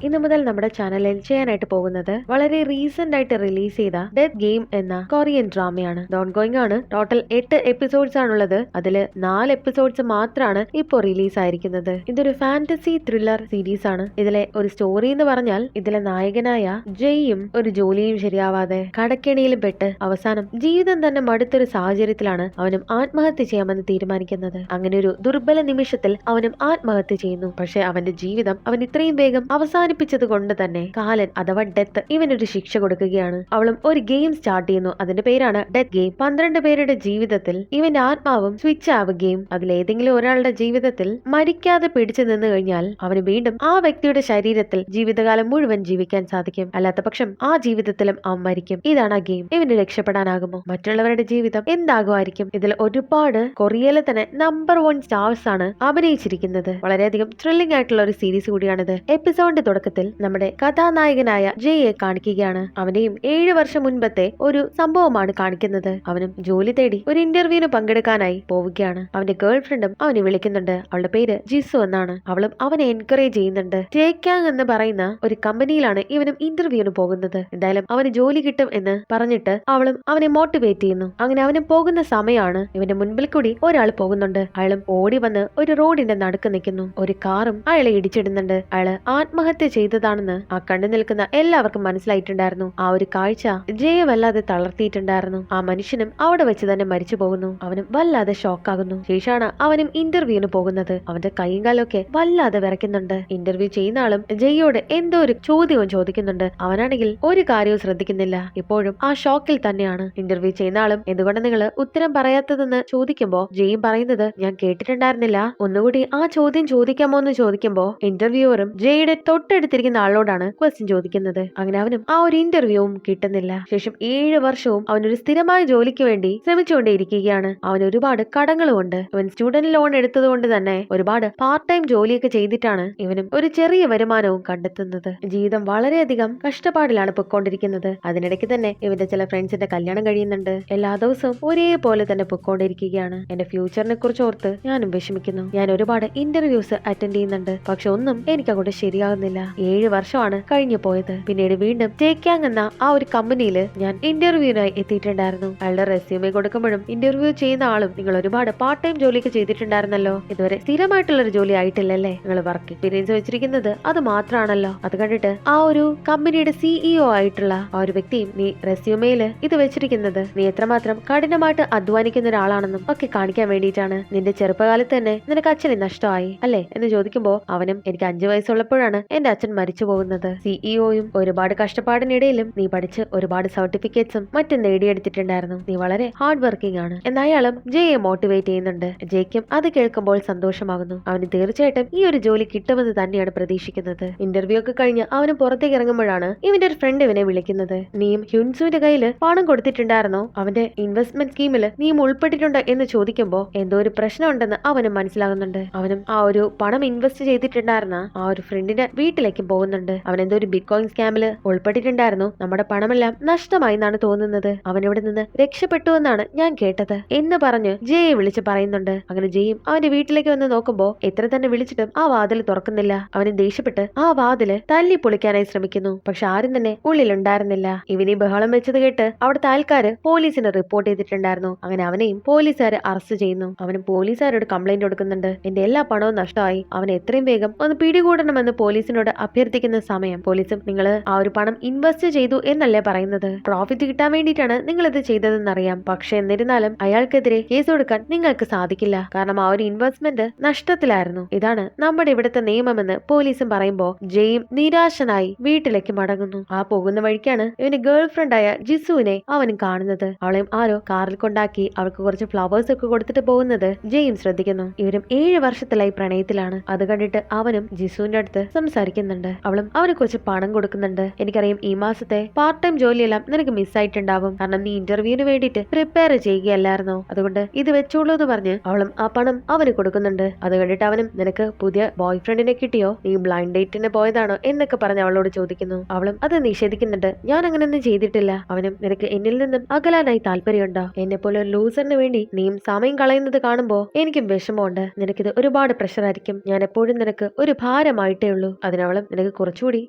ഇന്നു മുതൽ നമ്മുടെ ചാനലിൽ ചെയ്യാനായിട്ട് പോകുന്നത് വളരെ റീസെന്റ് ആയിട്ട് റിലീസ് ചെയ്ത ഡെത്ത് ഗെയിം എന്ന കൊറിയൻ ഡ്രാമയാണ്. ഓൺ ഗോയിങ് ആണ്. ടോട്ടൽ 8 എപ്പിസോഡ്സ് ആണുള്ളത്. അതിൽ 4 എപ്പിസോഡ്സ് മാത്രമാണ് ഇപ്പോൾ റിലീസ് ആയിരിക്കുന്നത്. ഇതൊരു ഫാന്റസി ത്രില്ലർ സീരീസ് ആണ്. ഇതിലെ ഒരു സ്റ്റോറി എന്ന് പറഞ്ഞാൽ ഇതിലെ നായകനായ ജെയ്യും ഒരു ജോലിയും ശരിയാവാതെ കടക്കെണിയിലും പെട്ട് അവസാനം ജീവിതം തന്നെ മടുത്തൊരു സാഹചര്യത്തിലാണ് അവനും ആത്മഹത്യ ചെയ്യാമെന്ന് തീരുമാനിക്കുന്നത്. അങ്ങനെ ഒരു ദുർബല നിമിഷത്തിൽ അവനും ആത്മഹത്യ ചെയ്യുന്നു. പക്ഷെ അവന്റെ ജീവിതം അവൻ ഇത്രയും വേഗം അവസാനിപ്പിച്ചത് കൊണ്ട് തന്നെ കാലൻ അഥവാ ഡെത്ത് ഇവനൊരു ശിക്ഷ കൊടുക്കുകയാണ്. അവളും ഒരു ഗെയിം സ്റ്റാർട്ട് ചെയ്യുന്നു. അതിന്റെ പേരാണ് ഡെത്ത് ഗെയിം. 12 പേരുടെ ജീവിതത്തിൽ ഇവന്റെ ആത്മാവും സ്വിച്ച് ആവുകയും അതിലേതെങ്കിലും ഒരാളുടെ ജീവിതത്തിൽ മരിക്കാതെ പിടിച്ചു നിന്ന് കഴിഞ്ഞാൽ അവന് വീണ്ടും ആ വ്യക്തിയുടെ ശരീരത്തിൽ ജീവിതകാലം മുഴുവൻ ജീവിക്കാൻ സാധിക്കും. അല്ലാത്ത പക്ഷം ആ ജീവിതത്തിലും അവൻ മരിക്കും. ഇതാണ് ആ ഗെയിം. ഇവന് രക്ഷപ്പെടാനാകുമോ? മറ്റുള്ളവരുടെ ജീവിതം എന്താകുമായിരിക്കും? ഇതിൽ ഒരുപാട് കൊറിയയിലെ തന്നെ നമ്പർ 1 സ്റ്റാർസ് ആണ് അഭിനയിച്ചിരിക്കുന്നത്. വളരെയധികം ത്രില്ലിംഗ് ആയിട്ടുള്ള ഒരു സീരീസ് കൂടിയാണിത്. എപ്പിസോഡിന്റെ തുടക്കത്തിൽ നമ്മുടെ കഥാനായകനായ ജെയെ കാണിക്കുകയാണ്. അവന്റെയും 7 വർഷം മുൻപത്തെ ഒരു സംഭവമാണ് കാണിക്കുന്നത്. അവനും ജോലി തേടി ഒരു ഇന്റർവ്യൂവിന് പങ്കെടുക്കാനായി പോവുകയാണ്. അവന്റെ ഗേൾ ഫ്രണ്ടും അവനെ വിളിക്കുന്നുണ്ട്. അവളുടെ പേര് ജിസു എന്നാണ്. അവളും അവനെ എൻകറേജ് ചെയ്യുന്നുണ്ട്. ജേക്കാങ് എന്ന് പറയുന്ന ഒരു കമ്പനിയിലാണ് ഇവനും ഇന്റർവ്യൂവിന് പോകുന്നത്. എന്തായാലും അവന് ജോലി കിട്ടും എന്ന് പറഞ്ഞിട്ട് അവളും അവനെ മോട്ടിവേറ്റ് ചെയ്യുന്നു. അങ്ങനെ അവന് പോകുന്ന സമയമാണ് ഇവന്റെ മുൻപിൽ കൂടി ഒരാൾ പോകുന്നുണ്ട്. അയാളും ഓടി വന്ന് ഒരു റോഡിന്റെ നടുക്ക് നിൽക്കുന്നു. ഒരു കാറും അയാളെ ഇടിച്ചിടുന്നുണ്ട്. അയാള് ആത്മഹത്യ ചെയ്തതാണെന്ന് ആ കണ്ടു നിൽക്കുന്ന എല്ലാവർക്കും മനസ്സിലായിട്ടുണ്ടായിരുന്നു. ആ ഒരു കാഴ്ച ജയെ വല്ലാതെ തളർത്തിയിട്ടുണ്ടായിരുന്നു. ആ മനുഷ്യനും അവിടെ വെച്ച് തന്നെ മരിച്ചു പോകുന്നു. അവനും വല്ലാതെ ഷോക്കാകുന്നു. ശേഷമാണ് അവനും ഇന്റർവ്യൂവിന് പോകുന്നത്. അവന്റെ കൈയും കാലൊക്കെ വല്ലാതെ വിറയ്ക്കുന്നുണ്ട്. ഇന്റർവ്യൂ ചെയ്യുന്ന ആളും ജയ്യോട് എന്തോ ഒരു ചോദ്യവും ചോദിക്കുന്നുണ്ട്. അവനാണെങ്കിൽ ഒരു കാര്യവും ശ്രദ്ധിക്കുന്നില്ല. ഇപ്പോഴും ആ ഷോക്കിൽ തന്നെയാണ്. ഇന്റർവ്യൂ ചെയ്യുന്ന ആളും എന്തുകൊണ്ട് നിങ്ങൾ ഉത്തരം പറയാത്തതെന്ന് ചോദിക്കുമ്പോ ജയും പറയുന്നത് ഞാൻ കേട്ടിട്ടുണ്ടായിരുന്നില്ല, ഒന്നുകൂടി ആ ചോദ്യം ചോദിക്കാമോ എന്ന് ചോദിക്കുമ്പോ ഇന്റർവ്യൂവറും ജയുടെ തൊട്ടടുത്തിരിക്കുന്ന ആളോടാണ് ക്വസ്റ്റ്യൻ ചോദിക്കുന്നത്. അങ്ങനെ അവനും ആ ഒരു ഇന്റർവ്യൂവും കിട്ടുന്നില്ല. ശേഷം 7 വർഷവും അവനൊരു സ്ഥിരമായ ജോലിക്ക് വേണ്ടി ശ്രമിച്ചുകൊണ്ടേയിരിക്കുകയാണ്. അവന് ഒരുപാട് കടങ്ങളും ഉണ്ട്. അവൻ സ്റ്റുഡന്റ് ലോൺ എടുത്തത് കൊണ്ട് തന്നെ ഒരുപാട് പാർട്ട് ടൈം ജോലിയൊക്കെ ചെയ്തിട്ടാണ് ഇവനും ഒരു ചെറിയ വരുമാനവും കണ്ടെത്തുന്നത്. ജീവിതം വളരെയധികം കഷ്ടപ്പാടിലാണ് പൊയ്ക്കൊണ്ടിരിക്കുന്നത്. അതിനിടയ്ക്ക് തന്നെ ഇവന്റെ ചില ഫ്രണ്ട്സിന്റെ കല്യാണം കഴിയുന്നുണ്ട്. എല്ലാ ദിവസവും ഒരേപോലെ തന്നെ പൊയ്ക്കൊണ്ടിരിക്കുകയാണ്. എന്റെ ഫ്യൂച്ചറിനെ കുറിച്ച് ഓർത്ത് ഞാനും വിഷമിക്കുന്നു. ഞാൻ ഒരുപാട് ഇന്റർവ്യൂസ് അറ്റൻഡ് ചെയ്യുന്നുണ്ട്. പക്ഷെ ഒന്നും എനിക്ക് അങ്ങോട്ട് ശരിയാകുന്നില്ല. 7 വർഷമാണ് കഴിഞ്ഞു പോയത്. പിന്നീട് വീണ്ടും ജേക്കാങ് എന്ന ആ ഒരു കമ്പനിയിൽ ഞാൻ ഇന്റർവ്യൂവിനായി എത്തിയിട്ടുണ്ടായിരുന്നു. അയാളുടെ റെസ്യൂമെ കൊടുക്കുമ്പോഴും ഇന്റർവ്യൂ ചെയ്യുന്ന ആളും നിങ്ങൾ ഒരുപാട് പാർട്ട് ടൈം ജോലിയൊക്കെ ചെയ്തിട്ടുണ്ടായിരുന്നല്ലോ, ഇതുവരെ സ്ഥിരമായിട്ടുള്ള ഒരു ജോലി ആയിട്ടില്ലല്ലേ, നിങ്ങൾ വർക്ക് എക്സ്പീരിയൻസ് വെച്ചിരിക്കുന്നത് അത് മാത്രമാണല്ലോ. അത് കണ്ടിട്ട് ആ ഒരു കമ്പനിയുടെ CEO ആയിട്ടുള്ള ആ ഒരു വ്യക്തിയും നീ റെസ്യൂമേല് ഇത് വെച്ചിരിക്കുന്നത് നീ എത്രമാത്രം കഠിനമായിട്ട് അധ്വാനിക്കുന്ന ഒരാളാണെന്നും ഒക്കെ കാണിക്കാൻ വേണ്ടിയിട്ടാണ്. നിന്റെ ചെറുപ്പകാലത്ത് തന്നെ നിനക്ക് അച്ഛനെ നഷ്ടമായി അല്ലേ എന്ന് ചോദിക്കുമ്പോ അവനും എനിക്ക് 5 വയസ്സുള്ളപ്പോഴാണ് എന്റെ അച്ഛൻ മരിച്ചു പോകുന്നത്. സിഇഒയും ഒരുപാട് കഷ്ടപ്പാടിനിടയിലും നീ പഠിച്ച് ഒരുപാട് സർട്ടിഫിക്കറ്റ്സും മറ്റും നേടിയെടുത്തിട്ടുണ്ടായിരുന്നു. നീ വളരെ ഹാർഡ് വർക്കിംഗ് ആണ് എന്നയാളും ജയെ മോട്ടിവേറ്റ് ചെയ്യുന്നുണ്ട്. ജയ്ക്കും അത് കേൾക്കുമ്പോൾ സന്തോഷമാകുന്നു. അവന് തീർച്ചയായിട്ടും ഈ ഒരു ജോലി കിട്ടുമെന്ന് തന്നെയാണ് പ്രതീക്ഷിക്കുന്നത്. ഇന്റർവ്യൂ ഒക്കെ കഴിഞ്ഞ് അവന് പുറത്തേക്ക് ഇറങ്ങുമ്പോഴാണ് ഇവന്റെ ഒരു ഫ്രണ്ട് ഇവനെ വിളിക്കുന്നത്. നീയും ഹ്യുൻസുവിന്റെ കയ്യില് പണം കൊടുത്തിട്ടുണ്ടായിരുന്നോ, അവന്റെ ഇൻവെസ്റ്റ്മെന്റ് സ്കീമില് നീയും ഉൾപ്പെട്ടിട്ടുണ്ട് എന്ന് ചോദിക്കുമ്പോ എന്തോ ഒരു പ്രശ്നമുണ്ടെന്ന് അവനും മനസ്സിലാകുന്നുണ്ട്. അവനും ആ ഒരു പണം ഇൻവെസ്റ്റ് ചെയ്തിട്ടുണ്ടായിരുന്ന ആ ഒരു ഫ്രണ്ടിന്റെ വീട്ടിലേക്ക് പോകുന്നുണ്ട്. അവൻ എന്തോ ഒരു ബിറ്റ് കോയിൻ സ്കാമില് ഉൾപ്പെട്ടിട്ടുണ്ടായിരുന്നു. നമ്മുടെ പണമെല്ലാം നഷ്ടമായി എന്നാണ് തോന്നുന്നത്. അവൻ ഇവിടെ നിന്ന് രക്ഷപ്പെട്ടു എന്നാണ് ഞാൻ കേട്ടത് എന്ന് പറഞ്ഞ് ജയെ വിളിച്ച് പറയുന്നുണ്ട്. അങ്ങനെ ജയും അവന്റെ വീട്ടിലേക്ക് വന്ന് നോക്കുമ്പോ എത്ര തന്നെ വിളിച്ചിട്ടും ആ വാതിൽ തുറക്കുന്നില്ല. അവന് ദേഷ്യപ്പെട്ട് ആ വാതില് തല്ലി പൊളിക്കാനായി ശ്രമിക്കുന്നു. പക്ഷെ ആരും തന്നെ ഉള്ളിലുണ്ടായിരുന്നില്ല. ഇവനീ ബഹളം വെച്ചത് കേട്ട് അവിടുത്തെ ആൾക്കാര് പോലീസിന് റിപ്പോർട്ട് ചെയ്തിട്ടുണ്ടായിരുന്നു. അങ്ങനെ അവനെയും പോലീസുകാര് അറസ്റ്റ് ചെയ്യുന്നു. അവനും പോലീസുകാരോട് കംപ്ലൈന്റ് കൊടുക്കുന്നുണ്ട്. എന്റെ എല്ലാ പണവും നഷ്ടമായി, അവനെ എത്രയും വേഗം ഒന്ന് പിടികൂടണമെന്ന് പോലീസിനോട് അഭ്യർത്ഥിക്കുന്ന സമയം പോലീസും നിങ്ങൾ ആ ഒരു പണം ഇൻവെസ്റ്റ് ചെയ്തു എന്നല്ലേ പറയുന്നത്, പ്രോഫിറ്റ് കിട്ടാൻ വേണ്ടിയിട്ടാണ് നിങ്ങൾ ഇത് ചെയ്തതെന്നറിയാം. പക്ഷെ എന്നിരുന്നാലും അയാൾക്കെതിരെ കേസ് കൊടുക്കാൻ നിങ്ങൾക്ക് സാധിക്കില്ല, കാരണം ആ ഒരു ഇൻവെസ്റ്റ്മെന്റ് നഷ്ടത്തിലായിരുന്നു. ഇതാണ് നമ്മുടെ ഇവിടുത്തെ നിയമമെന്ന് പോലീസും പറയുമ്പോ ജയും നിരാശനായി വീട്ടിലേക്ക് മടങ്ങുന്നു. ആ പോകുന്ന വഴിക്കാണ് ഇവന്റെ ഗേൾ ഫ്രണ്ടായ ജിസുവിനെ അവനും കാണുന്നത്. അവളെയും ആരോ കാറിൽ കൊണ്ടാക്കി അവൾക്ക് കുറച്ച് ഫ്ലവേഴ്സ് ഒക്കെ കൊടുത്തിട്ട് പോകുന്നത് ജയും ശ്രദ്ധിക്കുന്നു. ഇവരും 7 വർഷത്തിലായി പ്രണയത്തിലാണ്. അത് കണ്ടിട്ട് അവനും ജിസുവിന്റെ അടുത്ത് സംസാരിക്കുന്നുണ്ട്. അവളും അവന് കുറച്ച് പണം കൊടുക്കുന്നുണ്ട്. എനിക്കറിയാം ഈ മാസത്തെ പാർട്ട് ടൈം ജോലിയെല്ലാം നിനക്ക് മിസ്സായിട്ടുണ്ടാവും, കാരണം നീ ഇന്റർവ്യൂവിന് വേണ്ടിയിട്ട് പ്രിപ്പയർ ചെയ്യുകയല്ലായിരുന്നോ, അതുകൊണ്ട് ഇത് വെച്ചോളൂ എന്ന് പറഞ്ഞ് അവളും ആ പണം അവന് കൊടുക്കുന്നുണ്ട്. അത് കണ്ടിട്ട് അവനും നിനക്ക് പുതിയ ബോയ് ഫ്രണ്ടിനെ കിട്ടിയോ, നീ ബ്ലൈൻഡ് ഡേറ്റിന് പോയതാണോ എന്നൊക്കെ പറഞ്ഞ് അവളോട് ചോദിക്കുന്നു. അവളും അത് നിഷേധിക്കുന്നുണ്ട്. ഞാൻ അങ്ങനെയൊന്നും ചെയ്തിട്ടില്ല. അവനും നിനക്ക് എന്നിൽ നിന്നും അകലാനായി താല്പര്യമുണ്ടോ, എന്നെ പോലെ ഒരു ലൂസറിന് വേണ്ടി നീയും സമയം കളയുന്നത് കാണുമ്പോ എനിക്കും വിഷമമുണ്ട്. നിനക്കിത് ഒരുപാട് പ്രഷർ ആയിരിക്കും. ഞാൻ എപ്പോഴും നിനക്ക് ഒരു ഭാരമായിട്ടേ ഉള്ളൂ. അതിന് അവളും നിനക്ക് കുറച്ചുകൂടി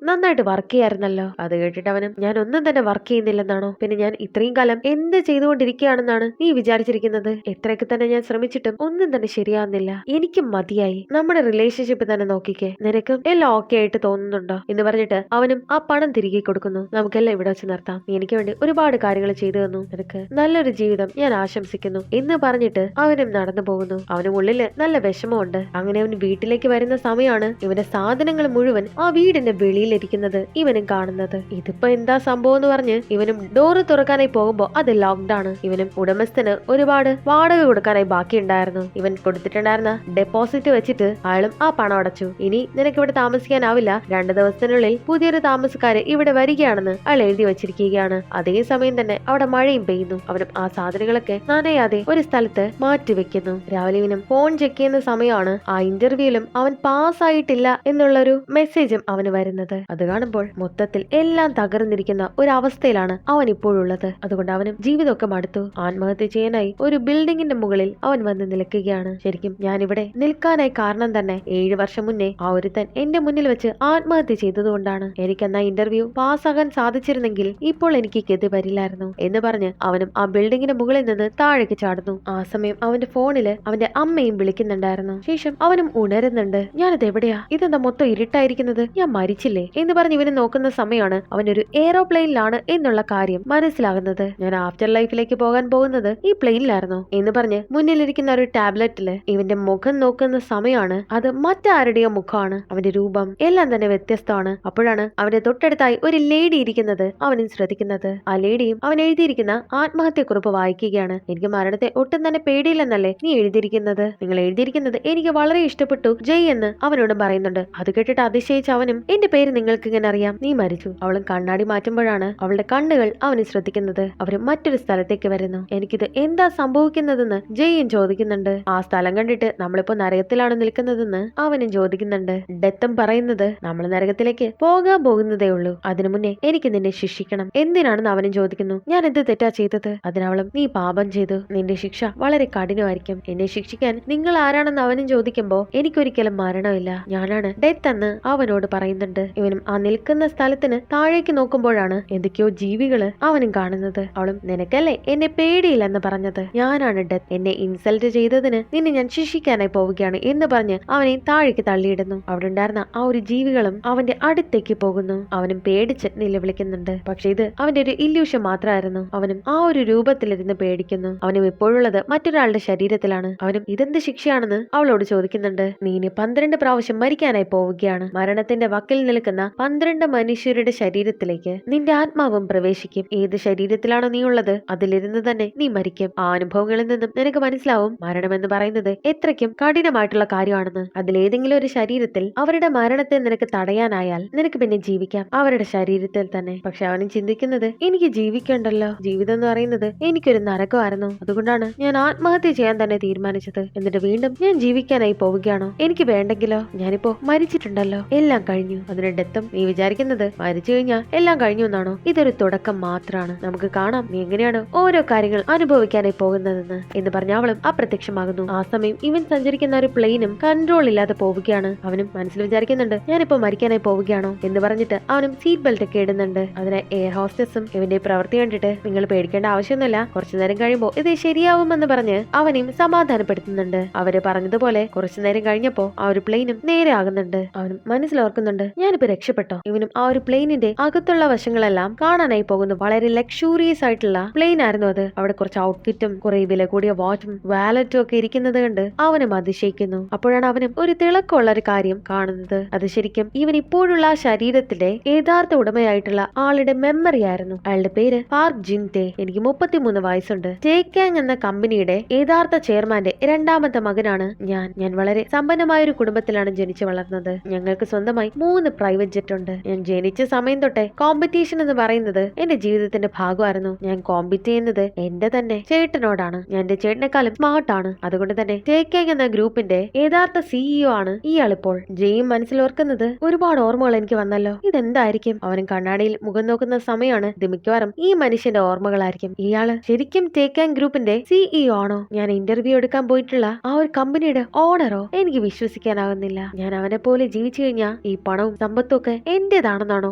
നന്നായിട്ട് വർക്ക് ചെയ്യായിരുന്നല്ലോ. അത് കേട്ടിട്ട് അവനും ഞാൻ ഒന്നും തന്നെ വർക്ക് ചെയ്യുന്നില്ലെന്നാണോ? പിന്നെ ഞാൻ ഇത്രയും കാലം എന്ത് ചെയ്തുകൊണ്ടിരിക്കുകയാണെന്നാണ് നീ വിചാരിച്ചിരിക്കുന്നത്? എത്രയൊക്കെ തന്നെ ഞാൻ ശ്രമിച്ചിട്ടും ഒന്നും തന്നെ ശരിയാവുന്നില്ല. എനിക്ക് മതിയായി. നമ്മുടെ റിലേഷൻഷിപ്പ് തന്നെ നോക്കിക്കേ. നിനക്കും എല്ലാം ഓക്കെ ആയിട്ട് തോന്നുന്നുണ്ടോ എന്ന് പറഞ്ഞിട്ട് അവനും ആ പണം തിരികെ കൊടുക്കുന്നു. നമുക്കെല്ലാം ഇവിടെ വെച്ച് നിർത്താം. നീ എനിക്ക് വേണ്ടി ഒരുപാട് കാര്യങ്ങൾ ചെയ്തു തന്നു. നിനക്ക് നല്ലൊരു ജീവിതം ഞാൻ ആശംസിക്കുന്നു എന്ന് പറഞ്ഞിട്ട് അവനും നടന്നു പോകുന്നു. അവനും ഉള്ളില് നല്ല വിഷമമുണ്ട്. അങ്ങനെ അവൻ വീട്ടിലേക്ക് വരുന്ന സമയമാണ് ഇവന്റെ സാധനങ്ങൾ മുഴുവൻ ആ വീടിന്റെ വെളിയിലിരിക്കുന്നത് ഇവനും കാണുന്നത്. ഇതിപ്പോ എന്താ സംഭവം എന്ന് പറഞ്ഞ് ഇവനും ഡോറ് തുറക്കാനായി പോകുമ്പോ അത് ലോക്ക്ഡ് ആണ്. ഇവനും ഉടമസ്ഥന് ഒരുപാട് വാടക കൊടുക്കാനായി ബാക്കിയുണ്ടായിരുന്നു. ഇവൻ കൊടുത്തിട്ടുണ്ടായിരുന്ന ഡെപ്പോസിറ്റ് വെച്ചിട്ട് അയാളും ആ പണം അടച്ചു. ഇനി നിനക്ക് ഇവിടെ താമസിക്കാനാവില്ല. 2 ദിവസത്തിനുള്ളിൽ പുതിയൊരു താമസക്കാര് ഇവിടെ വരികയാണെന്ന് അയാൾ എഴുതി വെച്ചിരിക്കുകയാണ്. അതേസമയം തന്നെ അവിടെ മഴയും പെയ്യുന്നു. അവനും ആ സാധനങ്ങളൊക്കെ നനയാതെ ഒരു സ്ഥലത്ത് മാറ്റിവെക്കുന്നു. രാവിലെ ഇവനും ഫോൺ ചെക്ക് ചെയ്യുന്ന സമയമാണ് ആ ഇന്റർവ്യൂവിലും അവൻ പാസ്സായിട്ടില്ല എന്നുള്ളൊരു മെസ്സേജും അവന് വരുന്നത്. അത് കാണുമ്പോൾ മൊത്തത്തിൽ എല്ലാം തകർന്നിരിക്കുന്ന ഒരു അവസ്ഥയിലാണ് അവൻ ഇപ്പോഴുള്ളത്. അതുകൊണ്ട് അവനും ജീവിതമൊക്കെ മടുത്തു. ആത്മഹത്യ ചെയ്യാനായി ഒരു ബിൽഡിങ്ങിന്റെ മുകളിൽ അവൻ വന്ന് നിൽക്കുകയാണ്. ശരിക്കും ഞാൻ ഇവിടെ നിൽക്കാനായി കാരണം തന്നെ 7 വർഷം മുന്നേ ആ ഒരുത്തൻ എന്റെ മുന്നിൽ വെച്ച് ആത്മഹത്യ ചെയ്തതുകൊണ്ടാണ്. എനിക്കെന്നാ ഇന്റർവ്യൂ പാസ്സാകാൻ സാധിച്ചിരുന്നെങ്കിൽ ഇപ്പോൾ എനിക്ക് ഗതി വരില്ലായിരുന്നു എന്ന് പറഞ്ഞ് അവനും ആ ബിൽഡിങ്ങിന്റെ മുകളിൽ നിന്ന് താഴേക്ക് ചാടുന്നു. ആ സമയം അവന്റെ ഫോണില് അവന്റെ അമ്മയും വിളിക്കുന്നുണ്ടായിരുന്നു. ശേഷം അവനും ഉണരുന്നുണ്ട്. ഞാനിത് എവിടെയാ? ഇതെന്താ മൊത്തം ഇരുട്ടായിരിക്കുന്നത്? ഞാൻ മരിച്ചില്ലേ എന്ന് പറഞ്ഞ് ഇവന് നോക്കുന്ന സമയമാണ് അവനൊരു എയ്റോപ്ലെയിനിലാണ് എന്നുള്ള കാര്യം മനസ്സിലാകുന്നത്. ഞാൻ ആഫ്റ്റർ ലൈഫിലേക്ക് പോകാൻ പോകുന്നത് ഈ പ്ലെയിനിലായിരുന്നു എന്ന് പറഞ്ഞ് മുന്നിലിരിക്കുന്ന ഒരു ടാബ്ലറ്റില് ഇവന്റെ മുഖം നോക്കുന്ന സമയമാണ് അത് മറ്റാരുടെയോ മുഖമാണ്. അവന്റെ രൂപം എല്ലാം തന്നെ വ്യത്യസ്തമാണ്. അപ്പോഴാണ് അവന്റെ തൊട്ടടുത്തായി ഒരു ലേഡി ഇരിക്കുന്നത് അവനും ശ്രദ്ധിക്കുന്നത്. ആ ലേഡിയും അവൻ എഴുതിയിരിക്കുന്ന ആത്മഹത്യക്കുറിപ്പ് വായിക്കുകയാണ്. എനിക്ക് മരണത്തെ ഒട്ടും തന്നെ പേടിയില്ലെന്നല്ലേ നീ എഴുതിയിരിക്കുന്നത്? നിങ്ങൾ എഴുതിയിരിക്കുന്നത് എനിക്ക് വളരെ ഇഷ്ടപ്പെട്ടു ജയ് എന്ന് അവനോട് പറയുന്നുണ്ട്. അത് കേട്ടിട്ട് അതിശയിച്ച അവനും എന്റെ പേര് നിങ്ങൾക്ക് ഇങ്ങനെ അറിയാം? നീ മരിച്ചു. അവളും കണ്ണാടി മാറ്റുമ്പോഴാണ് അവളുടെ കണ്ണുകൾ അവന് ശ്രദ്ധിക്കുന്നത്. അവര് മറ്റൊരു സ്ഥലത്തേക്ക് വരുന്നു. എനിക്കിത് എന്താ സംഭവിക്കുന്നതെന്ന് ജയ്യും ചോദിക്കുന്നുണ്ട്. ആ സ്ഥലം കണ്ടിട്ട് നമ്മളിപ്പോ നരകത്തിലാണ് നിൽക്കുന്നതെന്ന് അവനും ചോദിക്കുന്നുണ്ട്. ഡെത്തും പറയുന്നത് നമ്മൾ നരകത്തിലേക്ക് പോകാൻ പോകുന്നതേ ഉള്ളൂ. അതിനു മുന്നേ എനിക്ക് നിന്നെ ശിക്ഷിക്കണം. എന്തിനാണെന്ന് അവനും ചോദിക്കുന്നു. ഞാൻ എന്ത് തെറ്റാ ചെയ്തത്? അതിനവളും നീ പാപം ചെയ്തു. നിന്റെ ശിക്ഷ വളരെ കഠിനമായിരിക്കും. എന്നെ ശിക്ഷിക്കാൻ നിങ്ങൾ ആരാണെന്ന് അവനും ചോദിക്കുമ്പോ എനിക്കൊരിക്കലും മരണമില്ല, ഞാനാണ് ഡെത്ത് എന്ന് അവനോട് പറയുന്നുണ്ട്. ഇവനും ആ നിൽക്കുന്ന സ്ഥലത്തിന് താഴേക്ക് നോക്കുമ്പോഴാണ് എന്തൊക്കെയോ ജീവികള് അവനും കാണുന്നത്. അവളും നിനക്കല്ലേ എന്നെ പേടിയില്ലെന്ന് പറഞ്ഞത്? ഞാനാണ് ഡെത്ത്. എന്നെ ഇൻസൾട്ട് ചെയ്തതിന് നിന്നെ ഞാൻ ശിക്ഷിക്കാനായി പോവുകയാണ് എന്ന് പറഞ്ഞ് അവനെ താഴേക്ക് തള്ളിയിടുന്നു. അവിടെ ഉണ്ടായിരുന്ന ആ ഒരു ജീവികളും അവന്റെ അടുത്തേക്ക് പോകുന്നു. അവനും പേടിച്ച് നിലവിളിക്കുന്നുണ്ട്. പക്ഷെ ഇത് അവന്റെ ഒരു ഇല്യൂഷൻ മാത്രമായിരുന്നു. അവനും ആ ഒരു രൂപത്തിലിരുന്ന് പേടിക്കുന്നു. അവനും ഇപ്പോഴുള്ളത് മറ്റൊരാളുടെ ശരീരത്തിലാണ്. അവനും ഇതെന്ത് ശിക്ഷയാണെന്ന് അവളോട് ചോദിക്കുന്നുണ്ട്. നീ 12 പ്രാവശ്യം മരിക്കാനായി പോവുകയാണ്. മരണത്തിന്റെ വക്കിൽ നിൽക്കുന്ന 12 മനുഷ്യരുടെ ശരീരത്തിലേക്ക് നിന്റെ ആത്മാവും പ്രവേശിക്കും. ഏത് ശരീരത്തിലാണോ നീ ഉള്ളത് അതിലിരുന്ന് തന്നെ നീ മരിക്കും. ആ അനുഭവങ്ങളിൽ നിന്നും നിനക്ക് മനസ്സിലാവും മരണമെന്ന് പറയുന്നത് എത്രയ്ക്കും കഠിനമായിട്ടുള്ള കാര്യമാണെന്ന്. അതിലേതെങ്കിലും ഒരു ശരീരത്തിൽ അവരുടെ മരണത്തെ നിനക്ക് തടയാനായാൽ നിനക്ക് പിന്നെ ജീവിക്കാം അവരുടെ ശരീരത്തിൽ തന്നെ. പക്ഷെ അവനും ചിന്തിക്കുന്നത് എനിക്ക് ജീവിക്കണ്ടല്ലോ. ജീവിതം എന്ന് പറയുന്നത് എനിക്കൊരു നരകമായിരുന്നു. അതുകൊണ്ടാണ് ഞാൻ ആത്മഹത്യ ചെയ്യാൻ തന്നെ തീരുമാനിച്ചത്. എന്നിട്ട് വീണ്ടും ഞാൻ ജീവിക്കാനായി പോവുകയാണോ? എനിക്ക് വേണ്ടെങ്കിലോ? ഞാനിപ്പോ മരിച്ചിട്ടുണ്ടല്ലോ, എല്ലാം കഴിഞ്ഞു. അതിന് ഡെത്തും നീ വിചാരിക്കുന്നത് മരിച്ചു കഴിഞ്ഞാൽ എല്ലാം കഴിഞ്ഞു എന്നാണോ? ഇതൊരു തുടക്കം മാത്രമാണ്. നമുക്ക് കാണാം നീ എങ്ങനെയാണ് ഓരോ കാര്യങ്ങൾ അനുഭവിക്കാനായി പോകുന്നതെന്ന് എന്ന് പറഞ്ഞ അവളും അപ്രത്യക്ഷമാകുന്നു. ആ സമയം ഇവൻ സഞ്ചരിക്കുന്ന ഒരു പ്ലെയിനും കൺട്രോൾ ഇല്ലാതെ പോവുകയാണ്. അവനും മനസ്സിൽ വിചാരിക്കുന്നുണ്ട് ഞാനിപ്പോ മരിക്കാനായി പോവുകയാണോ എന്ന് പറഞ്ഞിട്ട് അവനും സീറ്റ് ബെൽറ്റ് ഒക്കെ ഇടുന്നുണ്ട്. അതിനെ എയർ ഹോസ്റ്റസും ഇവന്റെ പ്രവൃത്തി കണ്ടിട്ട് നിങ്ങൾ പേടിക്കേണ്ട ആവശ്യമൊന്നുമില്ല, കുറച്ചു നേരം കഴിയുമ്പോൾ ഇത് ശരിയാവുമെന്ന് പറഞ്ഞ് അവനെയും സമാധാനപ്പെടുത്തുന്നുണ്ട്. അവര് പറഞ്ഞതുപോലെ കുറച്ചു നേരം കഴിഞ്ഞപ്പോ ആ ഒരു പ്ലെയിനും നേരെ ആകുന്നുണ്ട്. അവനും മനസ്സിലോർക്കുന്നുണ്ട് ഞാനിപ്പോ രക്ഷപ്പെട്ടോ. ഇവനും ആ ഒരു പ്ലെയിനിന്റെ അകത്തുള്ള വശങ്ങളെല്ലാം കാണാനായി പോകുന്നു. വളരെ ലക്ഷൂറിയസ് ആയിട്ടുള്ള പ്ലെയിൻ ആയിരുന്നു അത്. അവിടെ കുറച്ച് ഔട്ട്ഫിറ്റും കുറെ വില കൂടിയ വാച്ചും വാലറ്റും ഒക്കെ ഇരിക്കുന്നത് കണ്ട് അവനും അതിശയിക്കുന്നു. അപ്പോഴാണ് അവനും ഒരു തിളക്കമുള്ള ഒരു കാര്യം കാണുന്നത്. അത് ശരിക്കും ഇവൻ ഇപ്പോഴുള്ള ആ ശരീരത്തിന്റെ യഥാർത്ഥ ഉടമയായിട്ടുള്ള ആളുടെ മെമ്മറി ആയിരുന്നു. അയാളുടെ പേര് പാർക്ക് ജിൻ ടേ. എനിക്ക് 33 വയസ്സുണ്ട്. ടേക്കാങ് എന്ന കമ്പനിയുടെ യഥാർത്ഥ ചെയർമാന്റെ 2ാമത്തെ മകനാണ് ഞാൻ. ഞാൻ വളരെ സമ്പന്നമായ ഒരു കുടുംബത്തിലാണ് ജനിച്ചു വളർന്നത്. ഞങ്ങൾക്ക് സ്വന്തമായി 3 പ്രൈവറ്റ് ജെറ്റ് ഉണ്ട്. ഞാൻ ജനിച്ച സമയം തൊട്ടേ കോമ്പറ്റീഷൻ എന്ന് പറയുന്നത് എന്റെ ജീവിതത്തിന്റെ ഭാഗമായിരുന്നു. ഞാൻ കോമ്പീറ്റ് ചെയ്യുന്നത് എന്റെ തന്നെ ചേട്ടനോടാണ്. ഞാൻ എന്റെ ചേട്ടനെക്കാളും സ്മാർട്ട് ആണ്. അതുകൊണ്ട് തന്നെ ടേക്കാങ് എന്ന ഗ്രൂപ്പിന്റെ യഥാർത്ഥ സിഇഒ ആണ് ഇയാളിപ്പോൾ. ജെയും മനസ്സിലോർക്കുന്നത് ഒരുപാട് ഓർമ്മകൾ എനിക്ക് വന്നല്ലോ, ഇതെന്തായിരിക്കും? അവനും കണ്ണാടിയിൽ മുഖം നോക്കുന്ന സമയമാണ് ഇത് മിക്കവാറും ഈ മനുഷ്യന്റെ ഓർമ്മകളായിരിക്കും. ഇയാള് ശരിക്കും ടേക്കാങ് ഗ്രൂപ്പിന്റെ സിഇഒ ആണോ? ഞാൻ ഇന്റർവ്യൂ എടുക്കാൻ പോയിട്ടുള്ള ആ ഒരു കമ്പനിയുടെ ഓണറോ? എനിക്ക് വിശ്വസിക്കാനാവുന്നില്ല. ഞാൻ അവനെ പോലെ ജീവിച്ചു കഴിഞ്ഞാൽ കഴിഞ്ഞാ ഈ പണവും സമ്പത്തും ഒക്കെ എന്റേതാണെന്നാണോ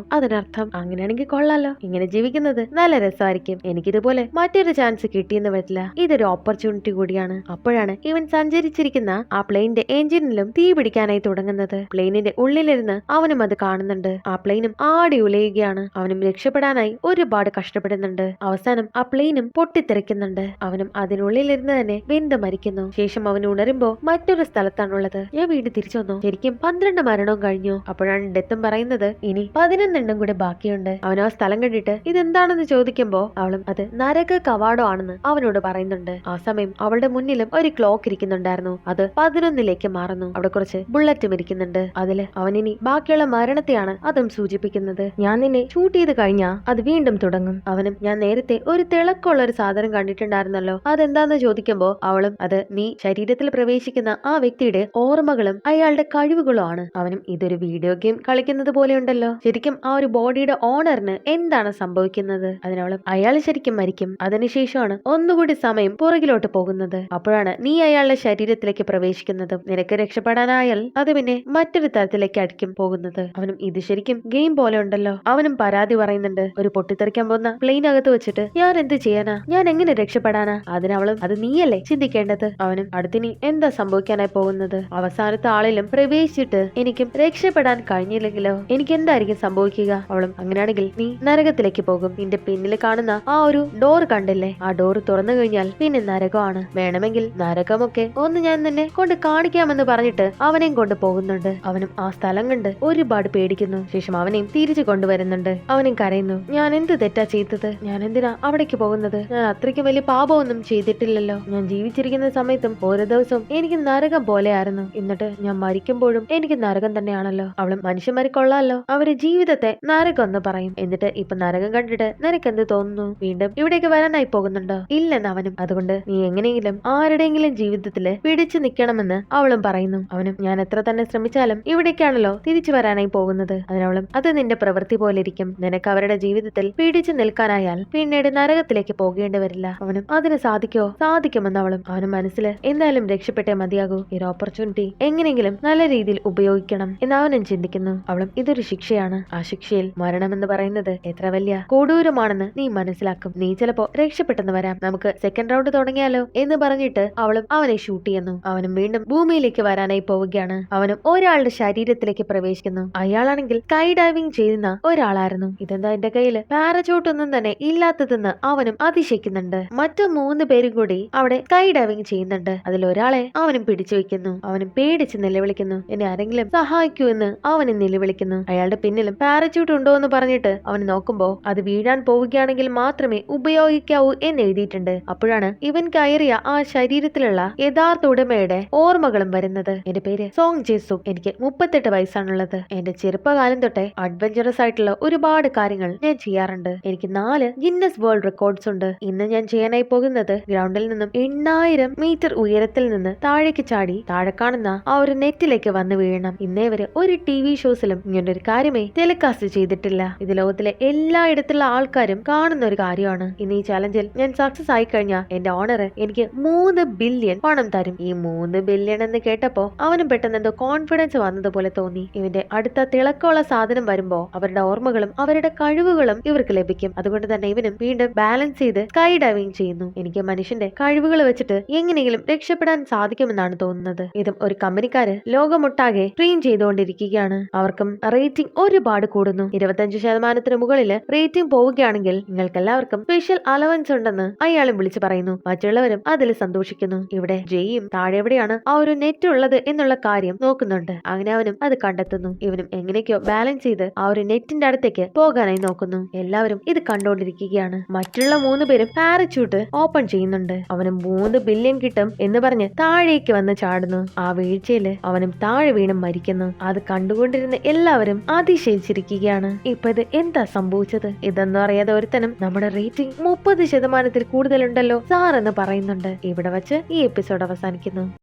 അതിനർത്ഥം? അങ്ങനെയാണെങ്കിൽ കൊള്ളാലോ, ഇങ്ങനെ ജീവിക്കുന്നത് നല്ല രസമായിരിക്കും. എനിക്കിതുപോലെ മറ്റൊരു ചാൻസ് കിട്ടിയെന്ന് വരില്ല, ഇതൊരു ഓപ്പർച്യൂണിറ്റി കൂടിയാണ്. അപ്പോഴാണ് ഇവൻ സഞ്ചരിച്ചിരിക്കുന്ന ആ പ്ലെയിനിന്റെ എഞ്ചിനിലും തീ പിടിക്കാനായി തുടങ്ങുന്നത്. പ്ലെയിനിന്റെ ഉള്ളിലിരുന്ന് അവനും അത് കാണുന്നുണ്ട്. ആ പ്ലെയിനും ആടി ഉലയുകയാണ്. അവനും രക്ഷപ്പെടാനായി ഒരുപാട് കഷ്ടപ്പെടുന്നുണ്ട്. അവസാനം ആ പ്ലെയിനും പൊട്ടിത്തെറിക്കുന്നുണ്ട്. അവനും അതിനുള്ളിലിരുന്ന് തന്നെ വെന്ത് മരിക്കുന്നു. ശേഷം അവൻ ഉണരുമ്പോ മറ്റൊരു സ്ഥലത്താണുള്ളത്. ഞാൻ വീട് തിരിച്ചു വന്നു. ശരിക്കും 12 മരണവും കഴിഞ്ഞു. അപ്പോഴാണ് ഡെത്തും പറയുന്നത് ഇനി 11 കൂടെ ബാക്കിയുണ്ട്. അവൻ ആ സ്ഥലം കണ്ടിട്ട് ഇതെന്താണെന്ന് ചോദിക്കുമ്പോ അവളും അത് നരക കവാടം ആണെന്ന് അവനോട് പറയുന്നുണ്ട്. ആ സമയം അവളുടെ മുന്നിലും ഒരു ക്ലോക്ക് ഇരിക്കുന്നുണ്ടായിരുന്നു. അത് 11ലേക്ക് മാറുന്നു. അവിടെ കുറച്ച് ബുള്ളറ്റും ഇരിക്കുന്നുണ്ട്. അതില് അവനിനി ബാക്കിയുള്ള മരണത്തെയാണ് അതും സൂചിപ്പിക്കുന്നത്. ഞാൻ നിന്നെ ഷൂട്ട് ചെയ്ത് കഴിഞ്ഞാ അത് വീണ്ടും തുടങ്ങും. അവനും ഞാൻ നേരത്തെ ഒരു തിളക്കമുള്ള ഒരു സാധനം കണ്ടിട്ടുണ്ടായിരുന്നല്ലോ, അതെന്താന്ന് ചോദിക്കുമ്പോ അവളും അത് നീ ശരീരത്തിൽ പ്രവേശിക്കുന്ന ആ വ്യക്തിയുടെ ഓർമ്മകളും അയാളുടെ കഴിവുകളും ആണ്. അവനും ഇതൊരു വീഡിയോ ഗെയിം കളിക്കുന്നത് പോലെ ഉണ്ടല്ലോ. ശരിക്കും ആ ഒരു ബോഡിയുടെ ഓണറിന് എന്താണ് സംഭവിക്കുന്നത്? അതിനവളും അയാൾ ശരിക്കും മരിക്കും, അതിനുശേഷമാണ് ഒന്നുകൂടി സമയം പുറകിലോട്ട് പോകുന്നത്. അപ്പോഴാണ് നീ അയാളുടെ ശരീരത്തിലേക്ക് പ്രവേശിക്കുന്നതും നിനക്ക് രക്ഷപ്പെടാനായാൽ അത് പിന്നെ മറ്റൊരു തരത്തിലേക്ക് അടിക്കും പോകുന്നത്. അവനും ഇത് ശരിക്കും ഗെയിം പോലെ ഉണ്ടല്ലോ. അവനും പരാതി പറയുന്നുണ്ട്, ഒരു പൊട്ടിത്തെറിക്കാൻ പോകുന്ന പ്ലെയിനകത്ത് വെച്ചിട്ട് ഞാൻ എന്ത് ചെയ്യാനാ, ഞാൻ എങ്ങനെ രക്ഷപ്പെടാനാ? അതിനവളും അത് നീയല്ലേ ചിന്തിക്കേണ്ടത്. അവനും അടുത്തിനി എന്താ സംഭവിക്കാനായി പോകുന്നത്? അവസാനത്തെ ആളിലും പ്രവേശിച്ചിട്ട് എനിക്കും രക്ഷപ്പെടാൻ കഴിഞ്ഞില്ലെങ്കിലോ എനിക്ക് എന്തായിരിക്കും സംഭവിക്കുക? അവളും അങ്ങനെയാണെങ്കിൽ നീ നരകത്തിലേക്ക് പോകും. നിന്റെ പിന്നിൽ കാണുന്ന ആ ഒരു ഡോർ കണ്ടില്ലേ, ആ ഡോർ തുറന്നു കഴിഞ്ഞാൽ പിന്നെ നരകമാണ്. വേണമെങ്കിൽ നരകമൊക്കെ ഒന്ന് ഞാൻ നിന്നെ കൊണ്ട് കാണിക്കാമെന്ന് പറഞ്ഞിട്ട് അവനെയും കൊണ്ട് പോകുന്നുണ്ട്. അവനും ആ സ്ഥലം കണ്ട് ഒരുപാട് പേടിക്കുന്നു. ശേഷം അവനെയും തിരിച്ചു കൊണ്ടുവരുന്നുണ്ട്. അവനും കരയുന്നു, ഞാൻ എന്ത് തെറ്റാ ചെയ്തത്? ഞാൻ എന്തിനാ അവിടേക്ക് പോകുന്നത്? ഞാൻ അത്രയ്ക്ക് വലിയ പാപമൊന്നും ചെയ്തിട്ടില്ലല്ലോ. ഞാൻ ജീവിച്ചിരിക്കുന്ന സമയത്തും ഓരോ ദിവസവും എനിക്ക് നരകം പോലെയായിരുന്നു. എന്നിട്ട് ഞാൻ മരിക്കുമ്പോഴും എനിക്ക് നരകം തന്നെയാണല്ലോ. അവളും മനുഷ്യന്മാരെ കൊള്ളാലോ, അവര് ജീവിതത്തെ നരകം എന്ന് പറയും. എന്നിട്ട് ഇപ്പൊ നരകം കണ്ടിട്ട് നിനക്ക് എന്ത് തോന്നുന്നു? വീണ്ടും ഇവിടേക്ക് വരാനായി പോകുന്നുണ്ടോ? ഇല്ലെന്ന് അവനും. അതുകൊണ്ട് നീ എങ്ങനെയെങ്കിലും ആരുടെയെങ്കിലും ജീവിതത്തില് പിടിച്ചു നിൽക്കണമെന്ന് അവളും പറയുന്നു. അവനും ഞാൻ എത്ര തന്നെ ശ്രമിച്ചാലും ഇവിടേക്കാണല്ലോ തിരിച്ചു വരാനായി പോകുന്നത്. അതിനവളും അത് നിന്റെ പ്രവൃത്തി പോലെ ഇരിക്കും. നിനക്ക് അവരുടെ ജീവിതത്തിൽ പിടിച്ചു നിൽക്കാനായാൽ പിന്നീട് നരകത്തിലേക്ക് പോകേണ്ടി വരില്ല. അവനും അതിന് സാധിക്കോ? സാധിക്കുമെന്ന് അവളും. അവനും മനസ്സിൽ എന്തായാലും രക്ഷപ്പെട്ടേ മതിയാകൂ. ഈ ഓപ്പർച്യൂണിറ്റി എങ്ങനെയെങ്കിലും നല്ല രീതിയിൽ ഉപയോഗിക്കണം എന്ന് അവനും ചിന്തിക്കുന്നു. അവളും ഇതൊരു ശിക്ഷയാണ്. ആ ശിക്ഷയിൽ മരണമെന്ന് പറയുന്നത് എത്ര വലിയ കൊടൂരമാണെന്ന് നീ മനസ്സിലാക്കും. നീ ചിലപ്പോ രക്ഷപ്പെട്ടെന്ന് വരാം. നമുക്ക് സെക്കൻഡ് റൗണ്ട് തുടങ്ങിയാലോ എന്ന് പറഞ്ഞിട്ട് അവളും അവനെ ഷൂട്ട് ചെയ്യുന്നു. അവനും വീണ്ടും ഭൂമിയിലേക്ക് വരാനായി പോവുകയാണ്. അവനും ഒരാളുടെ ശരീരത്തിലേക്ക് പ്രവേശിക്കുന്നു. അയാളാണെങ്കിൽ സ്കൈ ഡൈവിംഗ് ചെയ്യുന്ന ഒരാളായിരുന്നു. ഇതെന്താ എന്റെ കയ്യില് പാരച്യൂട്ട് ഒന്നും തന്നെ ഇല്ലാത്തതെന്ന് അവനും അതിശയിക്കുന്നുണ്ട്. മറ്റു 3 പേരും കൂടി അവിടെ സ്കൈ ഡൈവിംഗ് ചെയ്യുന്നുണ്ട്. അതിൽ ഒരാളെ അവനും പിടിച്ചു വെക്കുന്നു. അവനും പേടിച്ച് നിലവിളിക്കുന്നു, എന്നെ ആരെങ്കിലും സഹായിക്കൂ എന്ന് അവനും നിലവിളിക്കുന്നു. അയാളുടെ പിന്നിലും പാരച്യൂട്ട് ഉണ്ടോ എന്ന് പറഞ്ഞിട്ട് അവൻ നോക്കുമ്പോ അത് വീഴാൻ പോവുകയാണെങ്കിൽ മാത്രമേ ഉപയോഗിക്കാവൂ എന്ന് എഴുതിയിട്ടുണ്ട്. അപ്പോഴാണ് ഇവൻ കയറിയ ആ ശരീരത്തിലുള്ള യഥാർത്ഥ ഉടമയുടെ ഓർമ്മകളും വരുന്നത്. എന്റെ പേര് സോങ് ജേസു, എനിക്ക് 38 വയസ്സാണുള്ളത്. എന്റെ ചെറുപ്പകാലം തൊട്ടേ അഡ്വഞ്ചറസ് ആയിട്ടുള്ള ഒരുപാട് കാര്യങ്ങൾ ഞാൻ ചെയ്യാറുണ്ട്. എനിക്ക് 4 ഗിന്നസ് വേൾഡ് റെക്കോർഡ്സ് ഉണ്ട്. ഇന്ന് ഞാൻ ചെയ്യാനായി പോകുന്നത് ഗ്രൗണ്ടിൽ നിന്നും 8000 മീറ്റർ ഉയരത്തിൽ നിന്ന് താഴേക്ക് ചാടി താഴെ കാണുന്ന ആ ഒരു നെറ്റിലേക്ക് വന്ന് വീഴണം. ഇന്നേ വരെ ഒരു TV ഷോസിലും ഇങ്ങനൊരു കാര്യമേ ടെലികാസ്റ്റ് ചെയ്തിട്ടില്ല. ഇത് ലോകത്തിലെ എല്ലായിടത്തുള്ള ആൾക്കാരും കാണുന്ന ഒരു കാര്യമാണ്. ഇന്ന് ഈ ചലഞ്ചിൽ ഞാൻ സക്സസ് ആയി കഴിഞ്ഞാൽ എന്റെ ഓണർ എനിക്ക് 3 ബില്യൺ പണം തരും. ഈ 3 ബില്യൺ എന്ന് കേട്ടപ്പോ അവനും പെട്ടെന്ന് എന്തോ കോൺഫിഡൻസ് വന്നതുപോലെ തോന്നി. ഇവന്റെ അടുത്ത തിളക്കമുള്ള സാധനം വരുമ്പോ അവരുടെ ഓർമ്മകളും അവരുടെ കഴിവുകളും ഇവർക്ക് ലഭിക്കും. അതുകൊണ്ട് തന്നെ ഇവനും വീണ്ടും ബാലൻസ് ചെയ്ത് സ്കൈ ഡൈവിംഗ് ചെയ്യുന്നു. എനിക്ക് മനുഷ്യന്റെ കഴിവുകൾ വെച്ചിട്ട് എങ്ങനെയെങ്കിലും രക്ഷപ്പെടാൻ സാധിക്കുമെന്നാണ് തോന്നുന്നത്. ഇതും ഒരു കമ്പനിക്കാര് ലോകമൊട്ടാകെ സ്ട്രീം ചെയ്തുകൊണ്ടിരിക്കുകയാണ്. അവർക്കും റേറ്റിംഗ് ഒരുപാട് കൂടുന്നു. 25% മുകളിൽ റേറ്റിംഗ് പോവുകയാണെങ്കിൽ നിങ്ങൾക്ക് എല്ലാവർക്കും സ്പെഷ്യൽ അലവൻസ് ഉണ്ടെന്ന് അയാളും വിളിച്ചു പറയുന്നു. മറ്റുള്ളവരും അതിൽ സന്തോഷിക്കുന്നു. ഇവിടെ ജെയും താഴെ എവിടെയാണ് ആ ഒരു നെറ്റ് ഉള്ളത് എന്നുള്ള കാര്യം നോക്കുന്നുണ്ട്. അങ്ങനെ അവനും അത് കണ്ടെത്തുന്നു. ഇവനും എങ്ങനെയൊക്കെയോ ബാലൻസ് ചെയ്ത് ആ ഒരു നെറ്റിന്റെ അടുത്തേക്ക് പോകാനായി നോക്കുന്നു. എല്ലാവരും ഇത് കണ്ടുകൊണ്ടിരിക്കുകയാണ്. മറ്റുള്ള 3 പേരും പാരച്യൂട്ട് ഓപ്പൺ ചെയ്യുന്നുണ്ട്. അവനും 3 ബില്യൺ കിട്ടും എന്ന് പറഞ്ഞ് താഴേക്ക് വന്ന് ചാടുന്നു. ആ വീഴ്ചയില് അവനും താഴെ വീണും മരിക്കുന്നു. അത് കണ്ടുകൊണ്ടിരുന്ന എല്ലാവരും അതിശയിച്ചിരിക്കുകയാണ്. ഇപ്പൊ ഇത് എന്താ സംഭവിച്ചത്? ഇതൊന്നും അറിയാതെ ഒരുത്തനും നമ്മുടെ റേറ്റിംഗ് 30% കൂടുതലുണ്ടല്ലോ സാർ എന്ന് പറയുന്നുണ്ട്. ഇവിടെ വച്ച് ഈ എപ്പിസോഡ് അവസാനിക്കുന്നു.